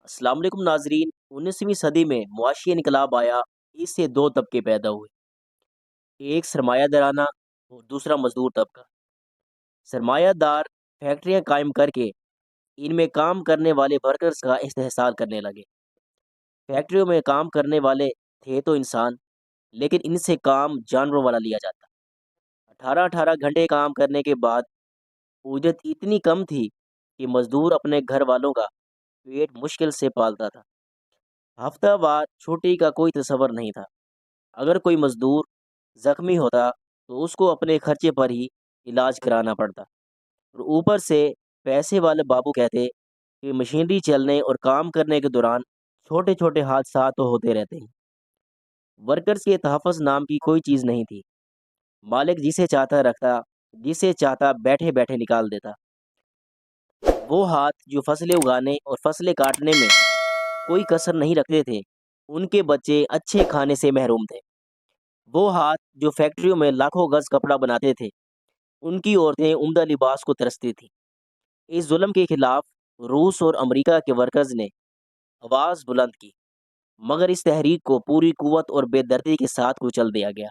السلام علیکم ناظرین۔ 19ویں صدی میں معاشی انقلاب آیا۔ اس سے دو طبقے پیدا ہوئے، ایک سرمایہ دارانہ اور دوسرا مزدور طبقہ۔ سرمایہ دار فیکٹریاں قائم کر کے ان میں کام کرنے والے ورکرز کا استحصال کرنے لگے۔ فیکٹریوں میں کام کرنے والے تھے تو انسان، لیکن ان سے کام جانوروں والا لیا جاتا۔ 18 گھنٹے کام کرنے کے بعد اجرت اتنی کم تھی کہ مزدور اپنے گھر والوں کا پیٹ مشکل سے پالتا تھا۔ ہفتہ وار چھٹی کا کوئی تصور نہیں تھا۔ اگر کوئی مزدور زخمی ہوتا تو اس کو اپنے خرچے پر ہی علاج کرانا پڑتا، اور اوپر سے پیسے والے بابو کہتے کہ مشینری چلنے اور کام کرنے کے دوران چھوٹے چھوٹے حادثات تو ہوتے رہتے ہیں۔ ورکرز کے تحفظ نام کی کوئی چیز نہیں تھی۔ مالک جسے چاہتا رکھتا، جسے چاہتا بیٹھے بیٹھے نکال دیتا۔ وہ ہاتھ جو فصلیں اگانے اور فصلیں کاٹنے میں کوئی کسر نہیں رکھتے تھے، ان کے بچے اچھے کھانے سے محروم تھے۔ وہ ہاتھ جو فیکٹریوں میں لاکھوں گز کپڑا بناتے تھے، ان کی عورتیں عمدہ لباس کو ترستی تھیں۔ اس ظلم کے خلاف روس اور امریکہ کے ورکرز نے آواز بلند کی، مگر اس تحریک کو پوری قوت اور بے دردی کے ساتھ کچل دیا گیا۔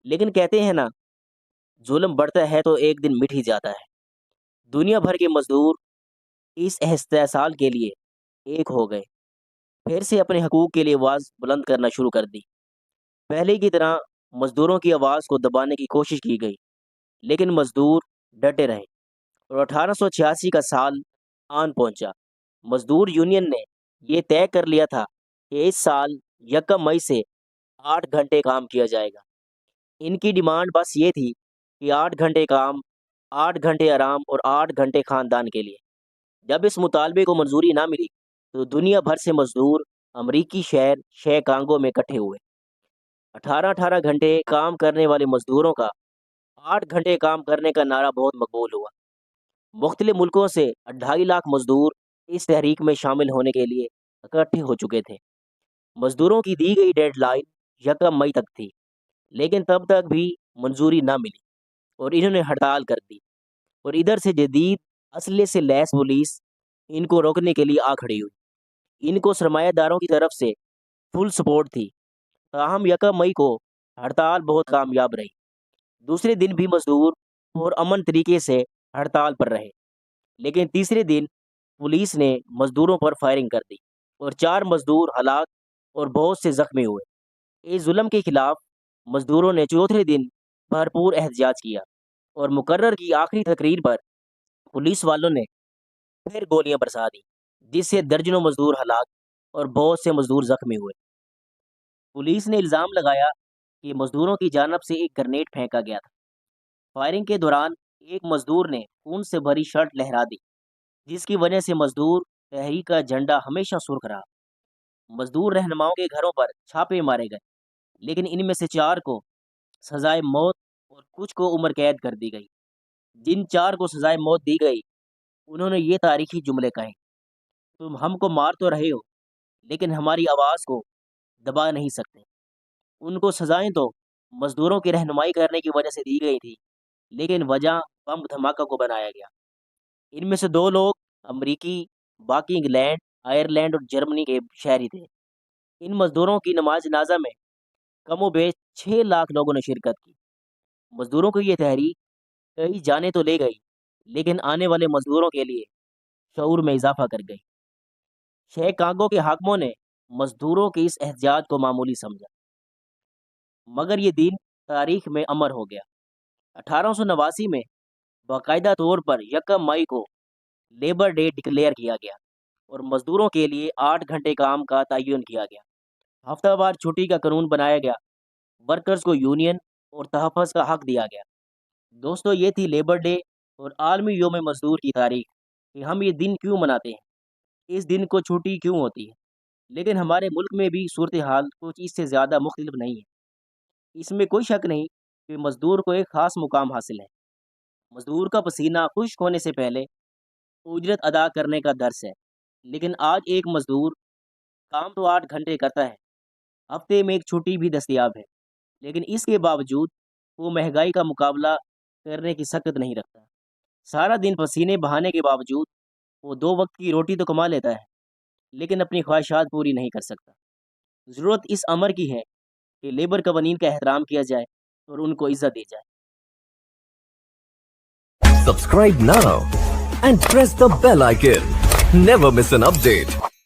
لیکن کہتے ہیں نا، ظلم بڑھتا ہے تو ایک دن مٹ ہی جاتا ہے۔ دنیا بھر کے مزدور اس استحصال کے لیے ایک ہو گئے، پھر سے اپنے حقوق کے لیے آواز بلند کرنا شروع کر دی۔ پہلے کی طرح مزدوروں کی آواز کو دبانے کی کوشش کی گئی، لیکن مزدور ڈٹے رہے، اور 1886 کا سال آن پہنچا۔ مزدور یونین نے یہ طے کر لیا تھا کہ اس سال 1 مئی سے 8 گھنٹے کام کیا جائے گا۔ ان کی ڈیمانڈ بس یہ تھی کہ 8 گھنٹے کام، 8 گھنٹے آرام اور 8 گھنٹے خاندان کے لیے۔ جب اس مطالبے کو منظوری نہ ملی تو دنیا بھر سے مزدور امریکی شہر شیکاگو میں اکٹھے ہوئے۔ 18 گھنٹے کام کرنے والے مزدوروں کا 8 گھنٹے کام کرنے کا نعرہ بہت مقبول ہوا۔ مختلف ملکوں سے 2.5 لاکھ مزدور اس تحریک میں شامل ہونے کے لیے اکٹھے ہو چکے تھے۔ مزدوروں کی دی گئی ڈیڈ لائن 1 مئی تک تھی، لیکن تب تک بھی منظوری نہ ملی اور انہوں نے ہڑتال کر دی، اور ادھر سے جدید اسلحے سے لیس پولیس ان کو روکنے کے لیے آ کھڑی ہوئی۔ ان کو سرمایہ داروں کی طرف سے فل سپورٹ تھی، تاہم 1 مئی کو ہڑتال بہت کامیاب رہی۔ دوسرے دن بھی مزدور اور امن طریقے سے ہڑتال پر رہے، لیکن تیسرے دن پولیس نے مزدوروں پر فائرنگ کر دی اور 4 مزدور ہلاک اور بہت سے زخمی ہوئے۔ اس ظلم کے خلاف مزدوروں نے چوتھے دن بھرپور احتجاج کیا، اور مقرر کی آخری تقریر پر پولیس والوں نے پھر گولیاں برسا دی، جس سے درجنوں مزدور ہلاک اور بہت سے مزدور زخمی ہوئے۔ پولیس نے الزام لگایا کہ مزدوروں کی جانب سے ایک گرنیڈ پھینکا گیا تھا۔ فائرنگ کے دوران ایک مزدور نے خون سے بھری شرٹ لہرا دی، جس کی وجہ سے مزدور تحریک کا جھنڈا ہمیشہ سرخ رہا۔ مزدور رہنماؤں کے گھروں پر چھاپے مارے گئے، لیکن ان میں سے 4 کو سزائے موت اور کچھ کو عمر قید کر دی گئی۔ جن 4 کو سزائے موت دی گئی، انہوں نے یہ تاریخی جملے کہے: تم ہم کو مار تو رہے ہو، لیکن ہماری آواز کو دبا نہیں سکتے۔ ان کو سزائیں تو مزدوروں کی رہنمائی کرنے کی وجہ سے دی گئی تھی، لیکن وجہ بم دھماکہ کو بنایا گیا۔ ان میں سے 2 لوگ امریکی، باقی انگلینڈ، آئرلینڈ اور جرمنی کے شہری تھے۔ ان مزدوروں کی نماز جنازہ میں کم و بیش 6 لاکھ لوگوں نے شرکت کی۔ مزدوروں کی یہ تحریک کئی جانیں تو لے گئی، لیکن آنے والے مزدوروں کے لیے شعور میں اضافہ کر گئی۔ شیکاگو کے حاکموں نے مزدوروں کے اس احتجاج کو معمولی سمجھا، مگر یہ دن تاریخ میں امر ہو گیا۔ 1889 میں باقاعدہ طور پر 1 مئی کو لیبر ڈے ڈکلیئر کیا گیا، اور مزدوروں کے لیے 8 گھنٹے کام کا تعین کیا گیا۔ ہفتہ وار چھٹی کا قانون بنایا گیا، ورکرز کو یونین اور تحفظ کا حق دیا گیا۔ دوستو، یہ تھی لیبر ڈے اور عالمی یوم مزدور کی تاریخ، کہ ہم یہ دن کیوں مناتے ہیں، اس دن کو چھٹی کیوں ہوتی ہے۔ لیکن ہمارے ملک میں بھی صورتحال کچھ اس سے زیادہ مختلف نہیں ہے۔ اس میں کوئی شک نہیں کہ مزدور کو ایک خاص مقام حاصل ہے۔ مزدور کا پسینہ خشک ہونے سے پہلے اجرت ادا کرنے کا درس ہے، لیکن آج ایک مزدور کام تو 8 گھنٹے کرتا ہے، ہفتے میں ایک چھٹی بھی دستیاب ہے، لیکن اس کے باوجود وہ مہنگائی کا مقابلہ کرنے کی سخت نہیں رکھتا۔ سارا دن پسینے بہانے کے باوجود وہ 2 وقت کی روٹی تو کما لیتا ہے، لیکن اپنی خواہشات پوری نہیں کر سکتا۔ ضرورت اس امر کی ہے کہ لیبر قوانین کا احترام کیا جائے اور ان کو عزت دی جائے۔ Subscribe now and press the bell icon. Never miss an update.